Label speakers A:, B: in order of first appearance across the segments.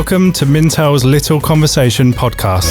A: Welcome to Mintel's Little Conversation podcast.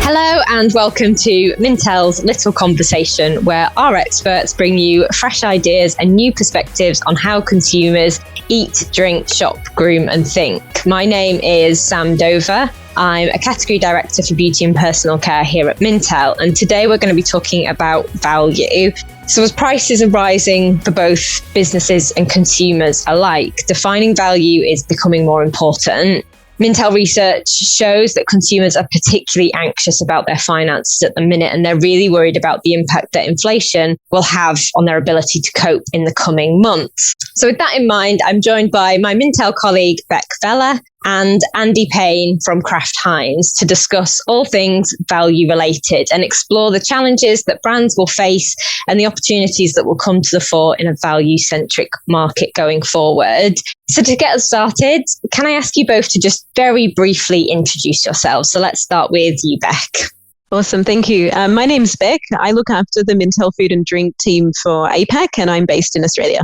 B: Hello and welcome to Mintel's Little Conversation, where our experts bring you fresh ideas and new perspectives on how consumers eat, drink, shop, groom and think. My name is Sam Dover. I'm a category director for beauty and personal care here at Mintel, and today we're going to be talking about value. So as prices are rising for both businesses and consumers alike, defining value is becoming more important. Mintel research shows that consumers are particularly anxious about their finances at the minute, and they're really worried about the impact that inflation will have on their ability to cope in the coming months. So with that in mind, I'm joined by my Mintel colleague, Rebecca Vella, and Andrea Payne from Kraft Heinz to discuss all things value related and explore the challenges that brands will face and the opportunities that will come to the fore in a value-centric market going forward. So to get us started, can I ask you both to just very briefly introduce yourselves? So let's start with you, Beck.
C: Awesome. Thank you. My name's Beck. I look after the Mintel Food and Drink team for APAC, and I'm based in Australia.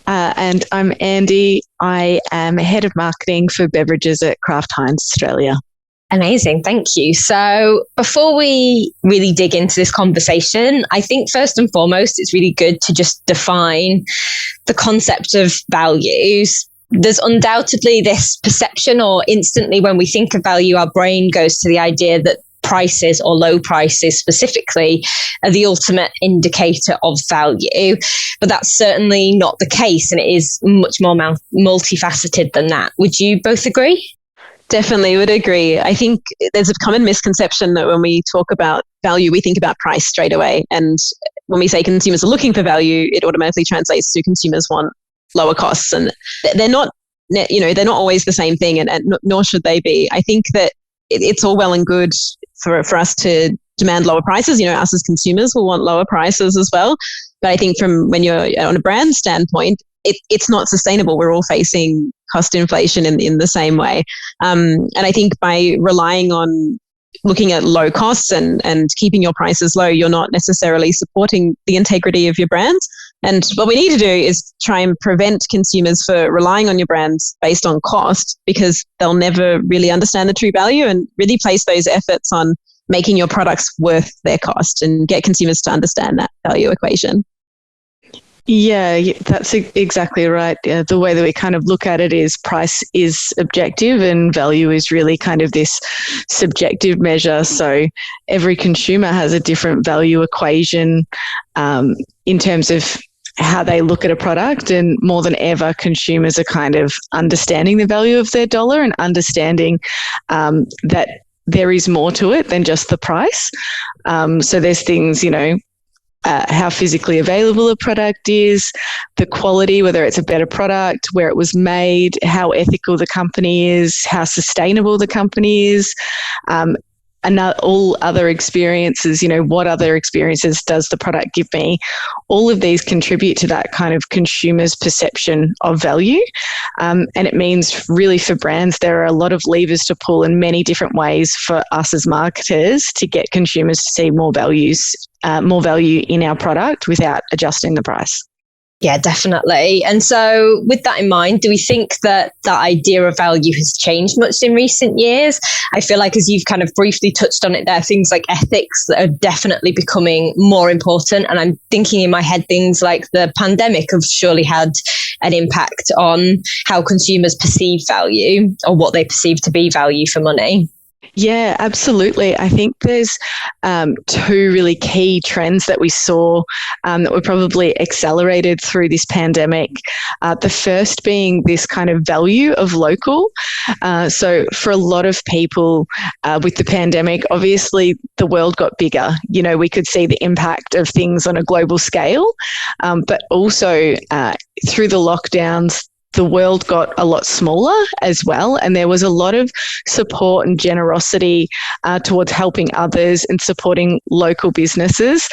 D: And I'm Andy. I am head of marketing for beverages at Kraft Heinz Australia.
B: Amazing. Thank you. So before we really dig into this conversation, I think first and foremost, it's really good to just define the concept of values. There's undoubtedly this perception, or instantly when we think of value, our brain goes to the idea that prices or low prices specifically are the ultimate indicator of value. But that's certainly not the case, and it is much more multifaceted than that. Would you both agree?
C: Definitely would agree. I think there's a common misconception that when we talk about value, we think about price straight away. And when we say consumers are looking for value, it automatically translates to consumers want lower costs. And they're not always the same thing, and nor should they be. I think that it's all well and good for us to demand lower prices. Us as consumers will want lower prices as well. But I think from when you're on a brand standpoint, it's not sustainable. We're all facing cost inflation in the same way. And I think by relying on looking at low costs and keeping your prices low, you're not necessarily supporting the integrity of your brand. And what we need to do is try and prevent consumers for relying on your brands based on cost, because they'll never really understand the true value, and really place those efforts on making your products worth their cost and get consumers to understand that value equation.
D: Yeah, that's exactly right. The way that we kind of look at it is price is objective and value is really kind of this subjective measure. So every consumer has a different value equation in terms of how they look at a product, and more than ever, consumers are kind of understanding the value of their dollar and understanding that there is more to it than just the price. So there's things, how physically available a product is, the quality, whether it's a better product, where it was made, how ethical the company is, how sustainable the company is, and all other experiences, what other experiences does the product give me? All of these contribute to that kind of consumer's perception of value. And it means really for brands, there are a lot of levers to pull in many different ways for us as marketers to get consumers to see more value in our product without adjusting the price.
B: Yeah, definitely. And so with that in mind, do we think that the idea of value has changed much in recent years? I feel like, as you've kind of briefly touched on it there, things like ethics are definitely becoming more important. And I'm thinking in my head, things like the pandemic have surely had an impact on how consumers perceive value, or what they perceive to be value for money.
D: Yeah, absolutely. I think there's two really key trends that we saw that were probably accelerated through this pandemic. The first being this kind of value of local. So for a lot of people with the pandemic, obviously the world got bigger. We could see the impact of things on a global scale, but also through the lockdowns, the world got a lot smaller as well, and there was a lot of support and generosity towards helping others and supporting local businesses.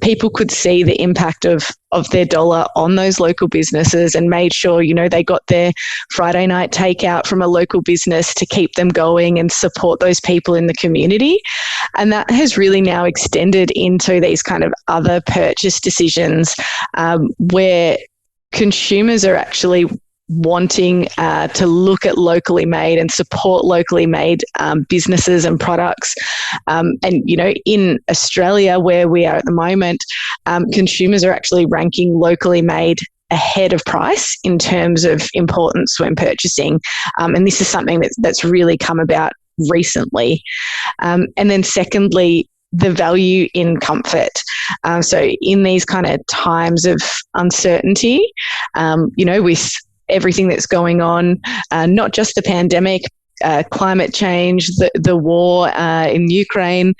D: People could see the impact of their dollar on those local businesses, and made sure, they got their Friday night takeout from a local business to keep them going and support those people in the community. And that has really now extended into these kind of other purchase decisions where consumers are actually wanting to look at locally made and support locally made businesses and products. And, in Australia, where we are at the moment, consumers are actually ranking locally made ahead of price in terms of importance when purchasing. And this is something that's really come about recently. And then secondly, the value in comfort. So in these kind of times of uncertainty, with everything that's going on, not just the pandemic, climate change, the war in Ukraine,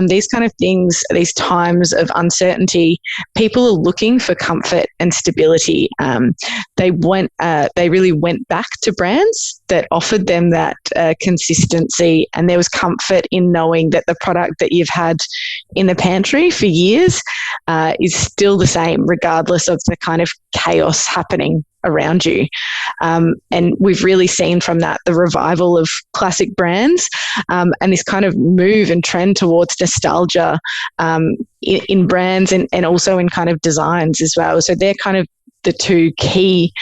D: these kind of things, these times of uncertainty, people are looking for comfort and stability. They really went back to brands that offered them that consistency, and there was comfort in knowing that the product that you've had in the pantry for years is still the same, regardless of the kind of chaos happening around you. And we've really seen from that the revival of classic brands and this kind of move and trend towards nostalgia in brands and also in kind of designs as well. So they're kind of the two key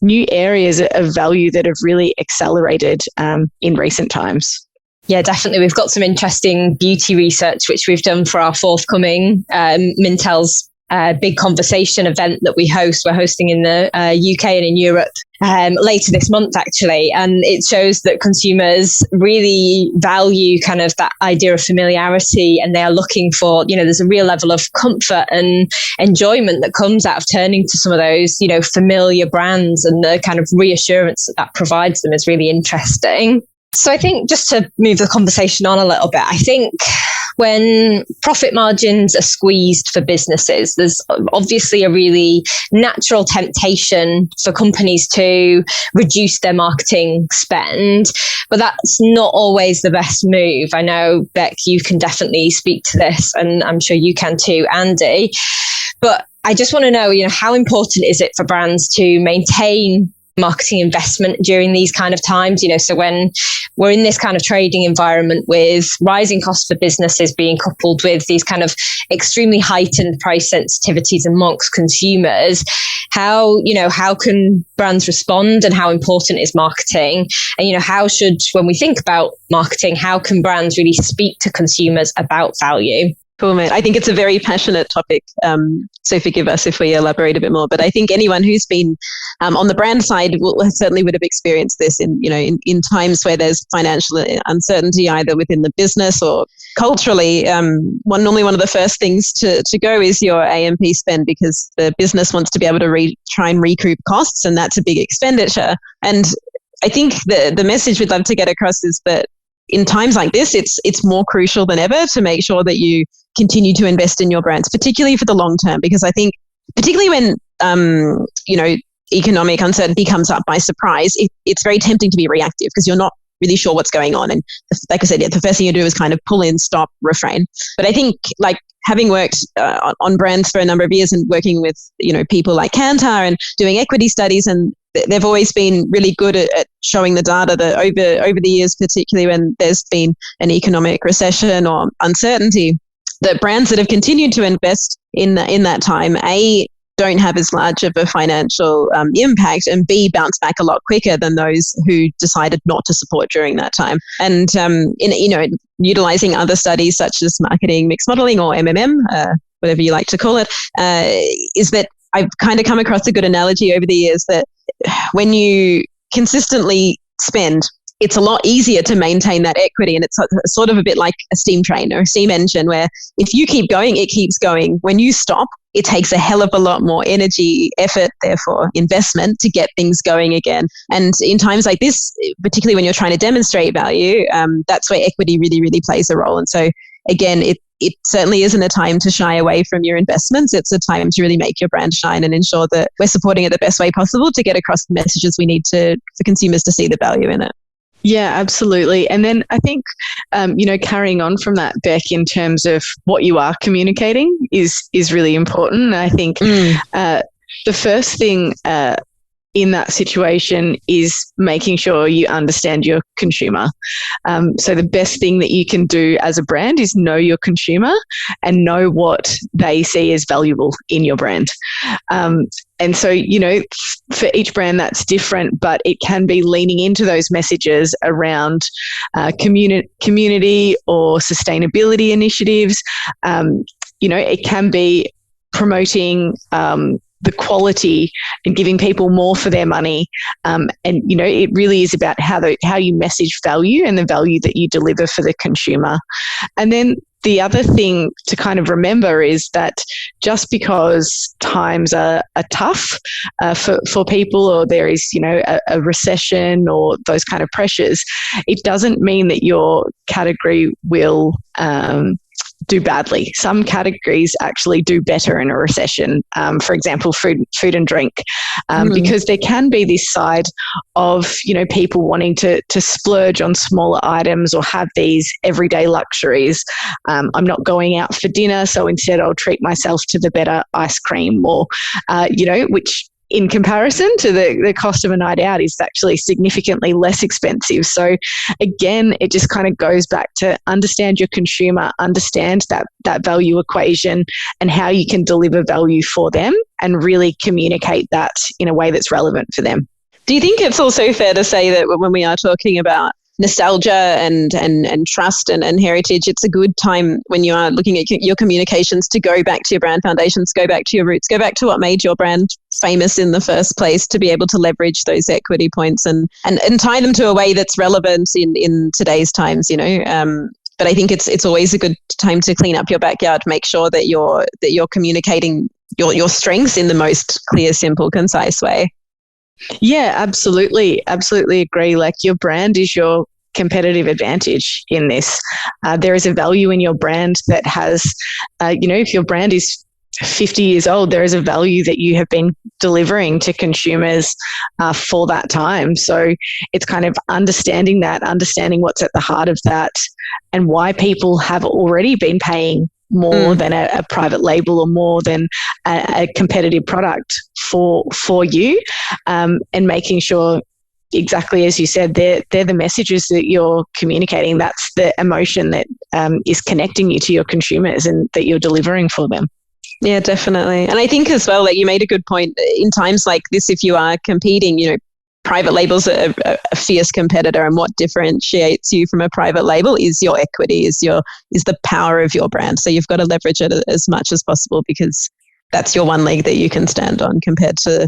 D: new areas of value that have really accelerated in recent times.
B: Yeah, definitely. We've got some interesting beauty research, which we've done for our forthcoming Mintel's big conversation event that we host. We're hosting in the UK and in Europe later this month, actually. And it shows that consumers really value kind of that idea of familiarity, and they are looking for, there's a real level of comfort and enjoyment that comes out of turning to some of those, familiar brands, and the kind of reassurance that provides them is really interesting. So I think just to move the conversation on a little bit, I think when profit margins are squeezed for businesses, there's obviously a really natural temptation for companies to reduce their marketing spend, but that's not always the best move. I know, Beck, you can definitely speak to this, and I'm sure you can too, Andy. But I just want to know, how important is it for brands to maintain marketing investment during these kind of times? So when we're in this kind of trading environment with rising costs for businesses being coupled with these kind of extremely heightened price sensitivities amongst consumers, how can brands respond, and how important is marketing? And, how should, when we think about marketing, how can brands really speak to consumers about value?
C: Cool, mate. I think it's a very passionate topic, so forgive us if we elaborate a bit more. But I think anyone who's been on the brand side certainly would have experienced this in times where there's financial uncertainty, either within the business or culturally. Normally one of the first things to go is your A&P spend, because the business wants to be able to try and recoup costs, and that's a big expenditure. And I think the message we'd love to get across is that in times like this, it's more crucial than ever to make sure that you continue to invest in your brands, particularly for the long term, because I think particularly when, economic uncertainty comes up by surprise, it's very tempting to be reactive because you're not really sure what's going on. And like I said, the first thing you do is kind of pull in, stop, refrain. But I think, like, having worked on brands for a number of years and working with, people like Kantar and doing equity studies, and they've always been really good at showing the data that over the years, particularly when there's been an economic recession or uncertainty, the brands that have continued to invest in that time, A, don't have as large of a financial impact, and B, bounce back a lot quicker than those who decided not to support during that time. And utilizing other studies such as marketing mix modeling, or MMM, whatever you like to call it, is that I've kind of come across a good analogy over the years that when you consistently spend, it's a lot easier to maintain that equity. And it's sort of a bit like a steam train or a steam engine, where if you keep going, it keeps going. When you stop, it takes a hell of a lot more energy, effort, therefore investment, to get things going again. And in times like this, particularly when you're trying to demonstrate value, that's where equity really, really plays a role. And so again, it certainly isn't a time to shy away from your investments. It's a time to really make your brand shine and ensure that we're supporting it the best way possible to get across the messages we need for consumers to see the value in it.
D: Yeah, absolutely. And then I think, carrying on from that, Beck, in terms of what you are communicating is really important. And I think the first thing in that situation is making sure you understand your consumer. So the best thing that you can do as a brand is know your consumer and know what they see as valuable in your brand. And so, for each brand that's different, but it can be leaning into those messages around community or sustainability initiatives. It can be promoting the quality and giving people more for their money. It really is about how you message value and the value that you deliver for the consumer. And then the other thing to kind of remember is that just because times are tough for people, or there is, a recession or those kind of pressures, it doesn't mean that your category will do badly. Some categories actually do better in a recession. For example, food and drink, because there can be this side of, people wanting to splurge on smaller items or have these everyday luxuries. I'm not going out for dinner, so instead I'll treat myself to the better ice cream, or, which in comparison to the cost of a night out is actually significantly less expensive. So again, it just kind of goes back to understand your consumer, understand that value equation and how you can deliver value for them and really communicate that in a way that's relevant for them.
C: Do you think it's also fair to say that when we are talking about nostalgia and trust and heritage, it's a good time when you are looking at your communications to go back to your brand foundations, go back to your roots, go back to what made your brand famous in the first place, to be able to leverage those equity points and tie them to a way that's relevant in today's times, But I think it's always a good time to clean up your backyard, make sure that you're communicating your strengths in the most clear, simple, concise way.
D: Yeah, absolutely. Absolutely agree. Like, your brand is your competitive advantage in this. There is a value in your brand that has, if your brand is 50 years old, there is a value that you have been delivering to consumers for that time. So it's kind of understanding what's at the heart of that and why people have already been paying more than a private label or more than a competitive product for you, and making sure, exactly as you said, they're the messages that you're communicating. That's the emotion that is connecting you to your consumers and that you're delivering for them.
C: Yeah, definitely. And I think as well that you made a good point. In times like this, if you are competing, private labels are a fierce competitor, and what differentiates you from a private label is your equity, is the power of your brand. So you've got to leverage it as much as possible, because that's your one leg that you can stand on compared to,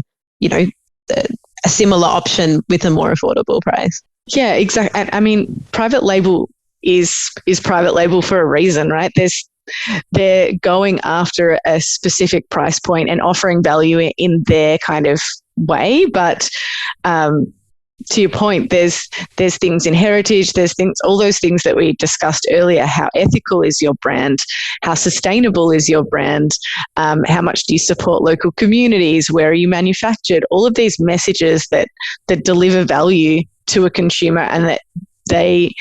C: a similar option with a more affordable price.
D: Yeah, exactly. And I mean, private label is private label for a reason, right? They're going after a specific price point and offering value in their kind of way. But to your point, there's things in heritage, all those things that we discussed earlier. How ethical is your brand? How sustainable is your brand? How much do you support local communities? Where are you manufactured? All of these messages that deliver value to a consumer and that they,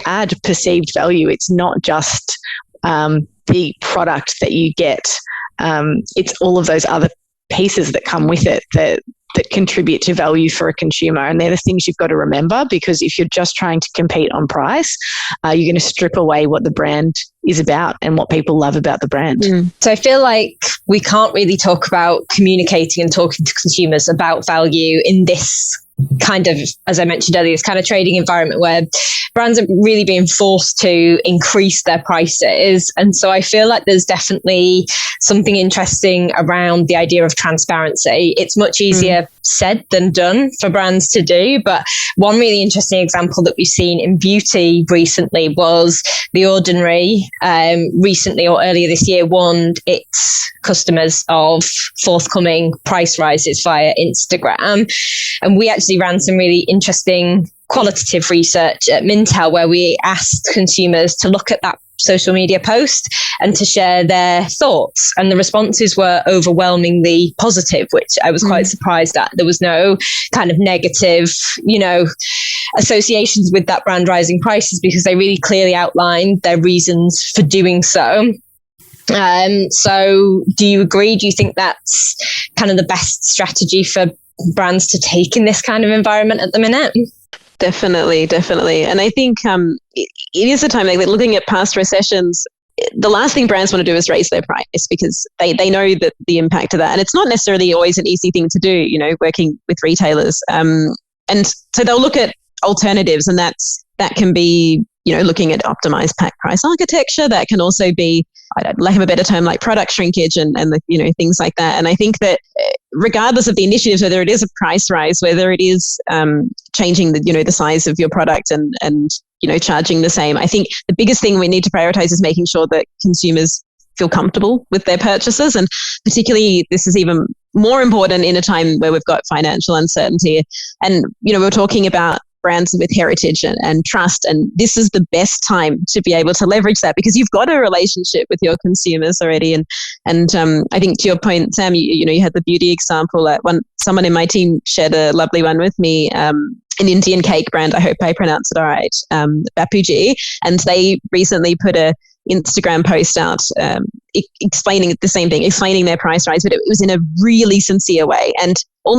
D: add perceived value. It's not just the product that you get. It's all of those other pieces that come with it that contribute to value for a consumer. And they're the things you've got to remember, because if you're just trying to compete on price, you're going to strip away what the brand is about and what people love about the brand.
B: So I feel like we can't really talk about communicating and talking to consumers about value in this kind of, as I mentioned earlier, this kind of trading environment where brands are really being forced to increase their prices. And so I feel like there's definitely something interesting around the idea of transparency. It's much easier said than done for brands to do. But one really interesting example that we've seen in beauty recently was The Ordinary, recently or earlier this year, warned its customers of forthcoming price rises via Instagram. And we actually ran some really interesting qualitative research at Mintel, where we asked consumers to look at that social media post and to share their thoughts. And the responses were overwhelmingly positive, which I was quite surprised at. There was no kind of negative, associations with that brand rising prices, because they really clearly outlined their reasons for doing so. So do you agree? Do you think that's kind of the best strategy for brands to take in this kind of environment at the minute?
C: Definitely. And I think it is a time, like looking at past recessions, the last thing brands want to do is raise their price because they know that the impact of that. And it's not necessarily always an easy thing to do, working with retailers. And so they'll look at alternatives, and that can be, looking at optimized pack price architecture. That can also be, lack of a better term, like product shrinkage and things like that. And I think that regardless of the initiatives, whether it is a price rise, whether it is changing the size of your product and charging the same, I think the biggest thing we need to prioritize is making sure that consumers feel comfortable with their purchases. And particularly, this is even more important in a time where we've got financial uncertainty. And, we're talking about brands with heritage and trust. And this is the best time to be able to leverage that because you've got a relationship with your consumers already. And I think to your point, Sam, you had the beauty example. Someone in my team shared a lovely one with me, an Indian cake brand. I hope I pronounce it all right, Bapuji. And they recently put a Instagram post out explaining the same thing, explaining their price rise, but it was in a really sincere way and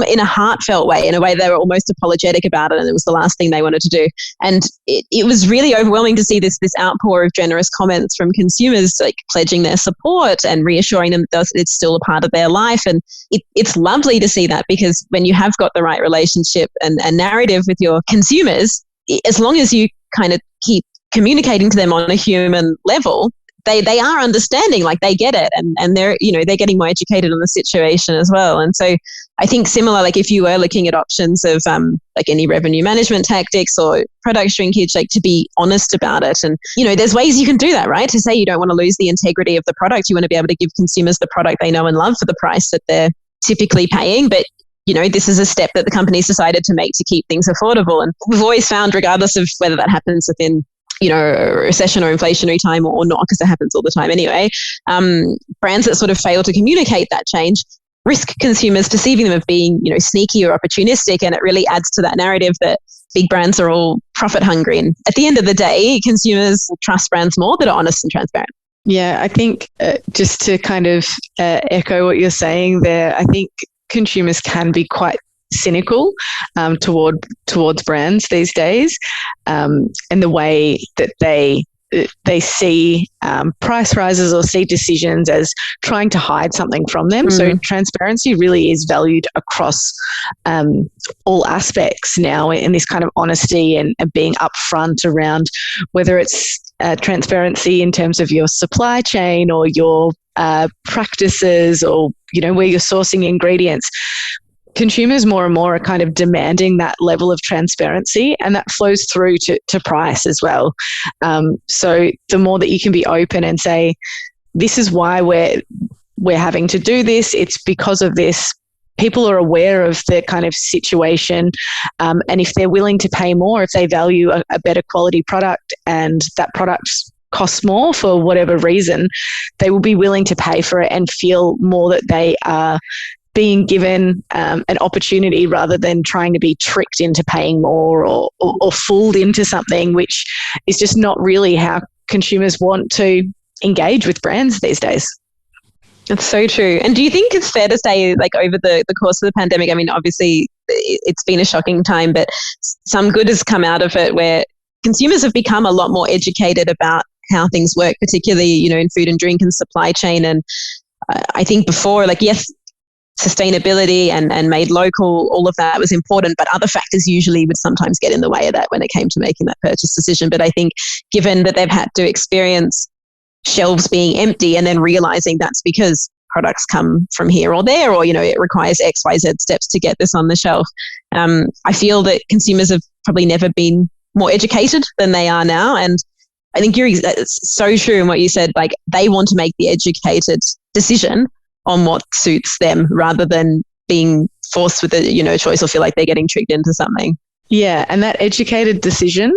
C: in a heartfelt way, in a way they were almost apologetic about it, and it was the last thing they wanted to do. And it was really overwhelming to see this outpour of generous comments from consumers, like pledging their support and reassuring them that it's still a part of their life. And it's lovely to see that, because when you have got the right relationship and narrative with your consumers, as long as you kind of keep communicating to them on a human level, they are understanding, like they get it, and they're getting more educated on the situation as well. And so I think similar, like if you were looking at options of like any revenue management tactics or product shrinkage, like to be honest about it. And there's ways you can do that, right? To say you don't want to lose the integrity of the product, you want to be able to give consumers the product they know and love for the price that they're typically paying, but this is a step that the company's decided to make to keep things affordable. And we've always found, regardless of whether that happens within a recession or inflationary time or not, because it happens all the time anyway, brands that sort of fail to communicate that change risk consumers perceiving them of being, sneaky or opportunistic. And it really adds to that narrative that big brands are all profit hungry. And at the end of the day, consumers trust brands more that are honest and transparent.
D: Yeah, I think just to kind of echo what you're saying there, I think consumers can be quite cynical towards brands these days, and the way that they see price rises or see decisions as trying to hide something from them. So transparency really is valued across all aspects now, in this kind of honesty and being upfront around whether it's transparency in terms of your supply chain or your practices or where you're sourcing ingredients. Consumers more and more are kind of demanding that level of transparency, and that flows through to price as well. So the more that you can be open and say, this is why we're having to do this, it's because of this. People are aware of the kind of situation, and if they're willing to pay more, if they value a better quality product and that product costs more for whatever reason, they will be willing to pay for it and feel more that they are being given an opportunity rather than trying to be tricked into paying more or fooled into something, which is just not really how consumers want to engage with brands these days.
C: That's so true. And do you think it's fair to say, like, over the course of the pandemic, I mean, obviously it's been a shocking time, but some good has come out of it where consumers have become a lot more educated about how things work, particularly, in food and drink and supply chain. And I think before, like, yes, sustainability and made local, all of that was important, but other factors usually would sometimes get in the way of that when it came to making that purchase decision. But I think given that they've had to experience shelves being empty and then realizing that's because products come from here or there, or, it requires X, Y, Z steps to get this on the shelf. I feel that consumers have probably never been more educated than they are now. And I think it's so true in what you said, like they want to make the educated decision on what suits them rather than being forced with a choice or feel like they're getting tricked into something.
D: Yeah, and that educated decision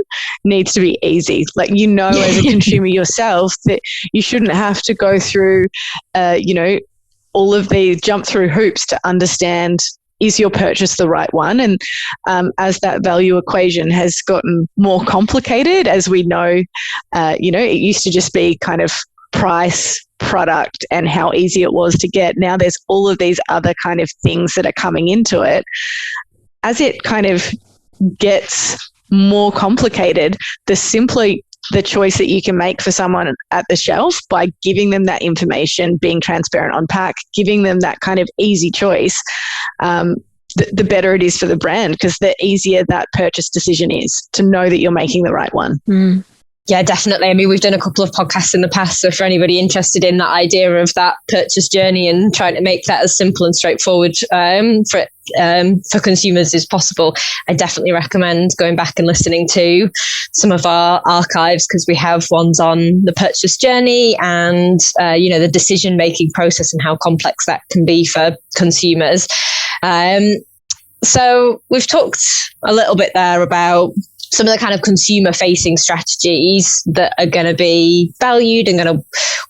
D: needs to be easy. Like, as a consumer yourself, that you shouldn't have to go through, all of these jump through hoops to understand, is your purchase the right one? And as that value equation has gotten more complicated, as we know, it used to just be kind of price product and how easy it was to get. Now there's all of these other kind of things that are coming into it. As it kind of gets more complicated, the simpler the choice that you can make for someone at the shelf by giving them that information, being transparent on pack, giving them that kind of easy choice, the better it is for the brand, because the easier that purchase decision is to know that you're making the right one.
B: Yeah, definitely. I mean, we've done a couple of podcasts in the past, so for anybody interested in that idea of that purchase journey and trying to make that as simple and straightforward for consumers as possible, I definitely recommend going back and listening to some of our archives, because we have ones on the purchase journey and the decision-making process and how complex that can be for consumers. So we've talked a little bit there about some of the kind of consumer-facing strategies that are going to be valued and going to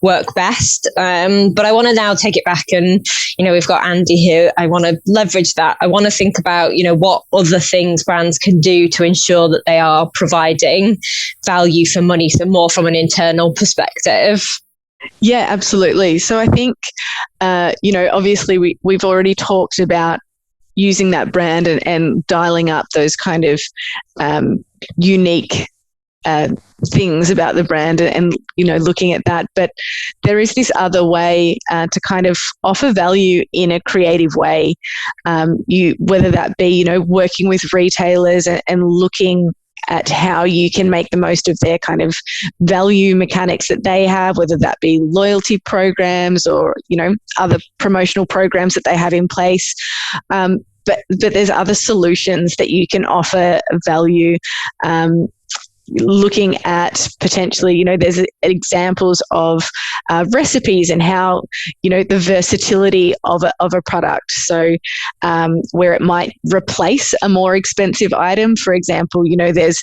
B: work best. But I want to now take it back and, we've got Andy here. I want to leverage that. I want to think about, what other things brands can do to ensure that they are providing value for money, so more from an internal perspective.
D: Yeah, absolutely. So I think, obviously we've already talked about using that brand and dialing up those kind of unique things about the brand and looking at that. But there is this other way to kind of offer value in a creative way. Whether that be, working with retailers and looking at how you can make the most of their kind of value mechanics that they have, whether that be loyalty programs or, other promotional programs that they have in place. But there's other solutions that you can offer value, looking at potentially, there's examples of recipes and how, the versatility of a product. So where it might replace a more expensive item, for example, there's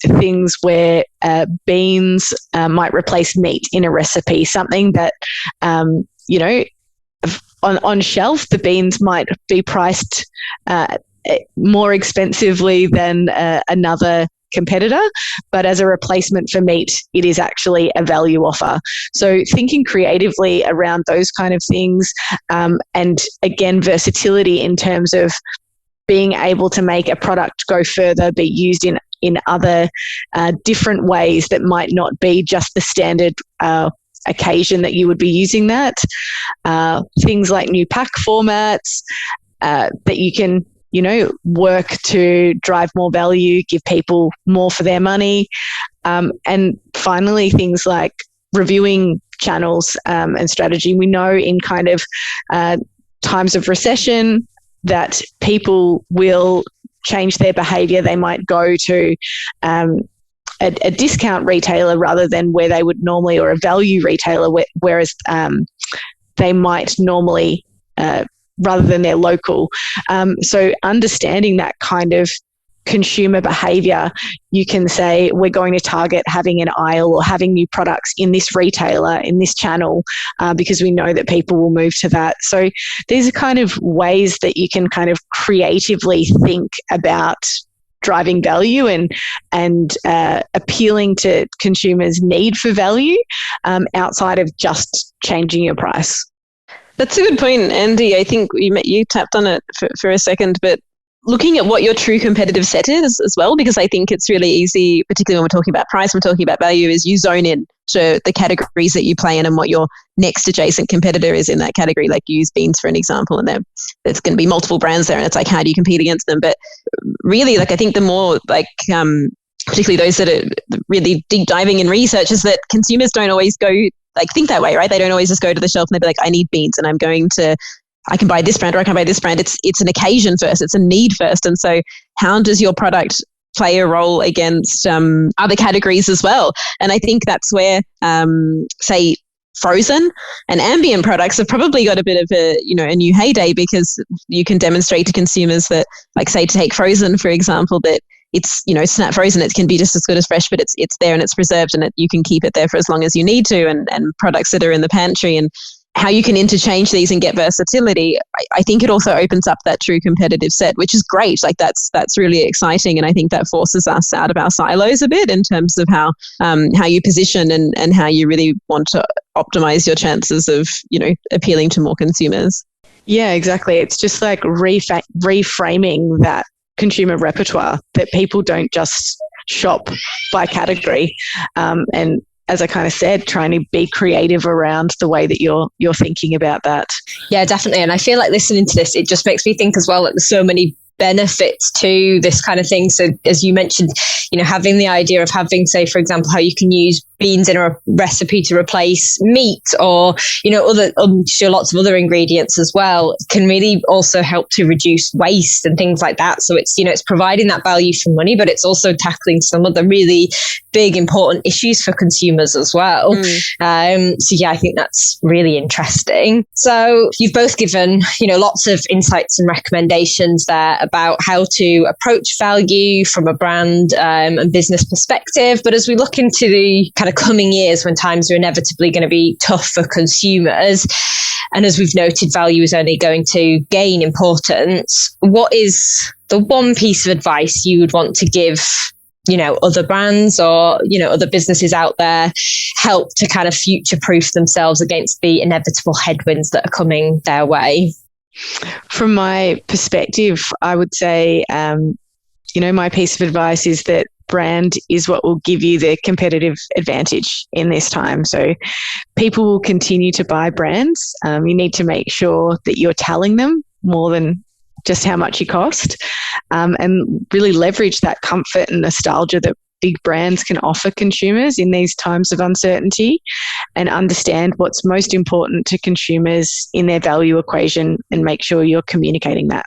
D: things where beans might replace meat in a recipe, something that, on shelf, the beans might be priced more expensively than another competitor, but as a replacement for meat, it is actually a value offer. So thinking creatively around those kind of things, and again, versatility in terms of being able to make a product go further, be used in other different ways that might not be just the standard occasion that you would be using that. Things like new pack formats that you can, work to drive more value, give people more for their money. And finally, things like reviewing channels and strategy. We know in kind of times of recession that people will change their behavior. They might go to a discount retailer rather than where they would normally, or a value retailer, whereas they might normally, rather than their local. So understanding that kind of consumer behavior, you can say, we're going to target having an aisle or having new products in this retailer, in this channel, because we know that people will move to that. So these are kind of ways that you can kind of creatively think about driving value and appealing to consumers' need for value outside of just changing your price.
C: That's a good point, Andy. I think you tapped on it for a second, but looking at what your true competitive set is as well, because I think it's really easy, particularly when we're talking about price, when we're talking about value, is you zone in to the categories that you play in and what your next adjacent competitor is in that category. Like, use beans for an example, and there's going to be multiple brands there, and it's like, how do you compete against them? But really, I think the more particularly those that are really deep diving in research, is that consumers don't always go think that way, right? They don't always just go to the shelf and they'll be like, I need beans and I can buy this brand or I can buy this brand. It's an occasion first. It's a need first. And so how does your product play a role against other categories as well? And I think that's where, say, frozen and ambient products have probably got a bit of a new heyday, because you can demonstrate to consumers that, like, say, to take frozen, for example, that it's, snap frozen, it can be just as good as fresh, but it's there and it's preserved, and you can keep it there for as long as you need to, and products that are in the pantry. And how you can interchange these and get versatility, I think it also opens up that true competitive set, which is great. Like that's really exciting. And I think that forces us out of our silos a bit in terms of how you position and how you really want to optimize your chances of, appealing to more consumers.
D: Yeah, exactly. It's just like reframing that consumer repertoire, that people don't just shop by category. And as I kind of said, trying to be creative around the way that you're thinking about that.
B: Yeah, definitely. And I feel like listening to this, it just makes me think as well that there's so many benefits to this kind of thing. So as you mentioned, having the idea of having, say, for example, how you can use beans in a recipe to replace meat or, I'm sure lots of other ingredients as well, can really also help to reduce waste and things like that. So it's, it's providing that value for money, but it's also tackling some of the really big, important issues for consumers as well. So yeah, I think that's really interesting. So you've both given, lots of insights and recommendations there about how to approach value from a brand and business perspective. But as we look into the kind of coming years when times are inevitably going to be tough for consumers, and as we've noted, value is only going to gain importance, what is the one piece of advice you would want to give other brands or, other businesses out there, help to kind of future-proof themselves against the inevitable headwinds that are coming their way?
D: From my perspective, I would say, my piece of advice is that brand is what will give you the competitive advantage in this time. So people will continue to buy brands. You need to make sure that you're telling them more than just how much you cost, and really leverage that comfort and nostalgia that big brands can offer consumers in these times of uncertainty, and understand what's most important to consumers in their value equation and make sure you're communicating that.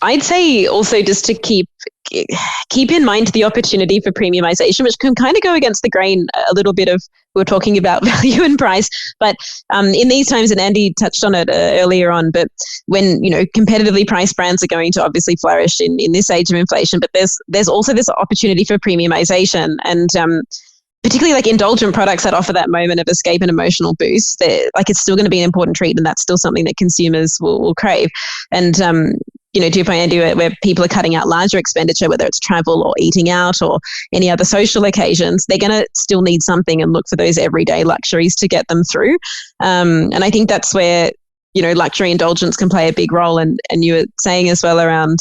C: I'd say also just to keep in mind the opportunity for premiumization, which can kind of go against the grain a little bit of, we were talking about value and price, but in these times, and Andy touched on it earlier on, but when, competitively priced brands are going to obviously flourish in this age of inflation, but there's also this opportunity for premiumization, and particularly like indulgent products that offer that moment of escape and emotional boost. It's still going to be an important treat, and that's still something that consumers will crave. And to your point, Andy, where people are cutting out larger expenditure, whether it's travel or eating out or any other social occasions, they're going to still need something and look for those everyday luxuries to get them through. And I think that's where, luxury indulgence can play a big role. And you were saying as well around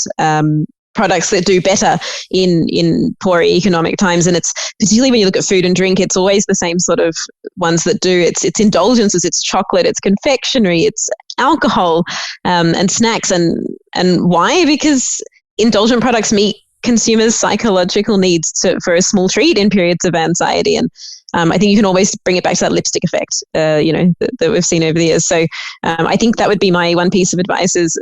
C: products that do better in poorer economic times. And it's particularly when you look at food and drink, it's always the same sort of ones that do. It's indulgences, it's chocolate, it's confectionery, it's alcohol, and snacks. And why? Because indulgent products meet consumers' psychological needs for a small treat in periods of anxiety. And I think you can always bring it back to that lipstick effect, that we've seen over the years. So I think that would be my one piece of advice is,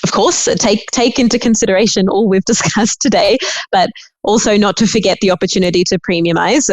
C: of course, take into consideration all we've discussed today, but also not to forget the opportunity to premiumize,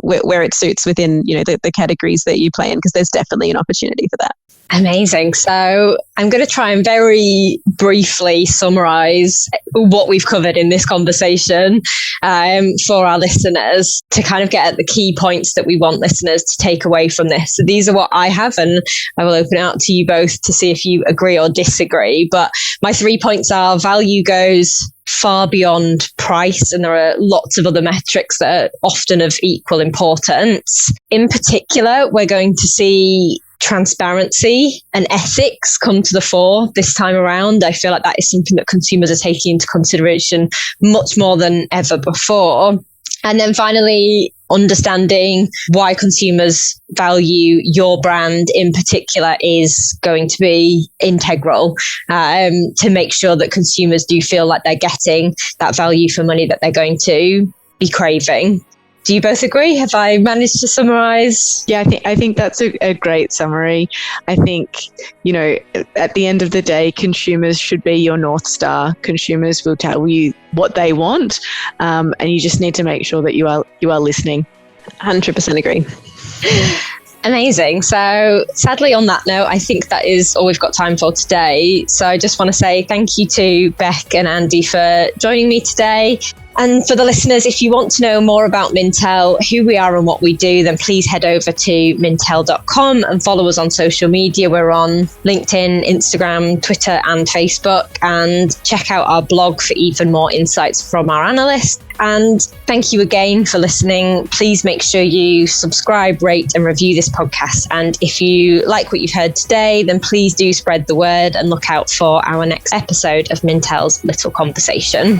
C: where it suits within, the categories that you play in, because there's definitely an opportunity for that.
B: Amazing. So I'm going to try and very briefly summarize what we've covered in this conversation for our listeners to kind of get at the key points that we want listeners to take away from this. So these are what I have, and I will open it out to you both to see if you agree or disagree. But my 3 points are: value goes far beyond price, and there are lots of other metrics that are often of equal importance. In particular, we're going to see transparency and ethics come to the fore this time around. I feel like that is something that consumers are taking into consideration much more than ever before. And then finally, understanding why consumers value your brand in particular is going to be integral to make sure that consumers do feel like they're getting that value for money that they're going to be craving. Do you both agree? Have I managed to summarize?
D: Yeah, I think that's a great summary. I think, at the end of the day, consumers should be your North Star. Consumers will tell you what they want, and you just need to make sure that you are listening.
C: 100% agree.
B: Amazing. So sadly, on that note, I think that is all we've got time for today. So I just want to say thank you to Beck and Andy for joining me today. And for the listeners, if you want to know more about Mintel, who we are and what we do, then please head over to mintel.com and follow us on social media. We're on LinkedIn, Instagram, Twitter and Facebook, and check out our blog for even more insights from our analysts. And thank you again for listening. Please make sure you subscribe, rate and review this podcast. And if you like what you've heard today, then please do spread the word and look out for our next episode of Mintel's Little Conversation.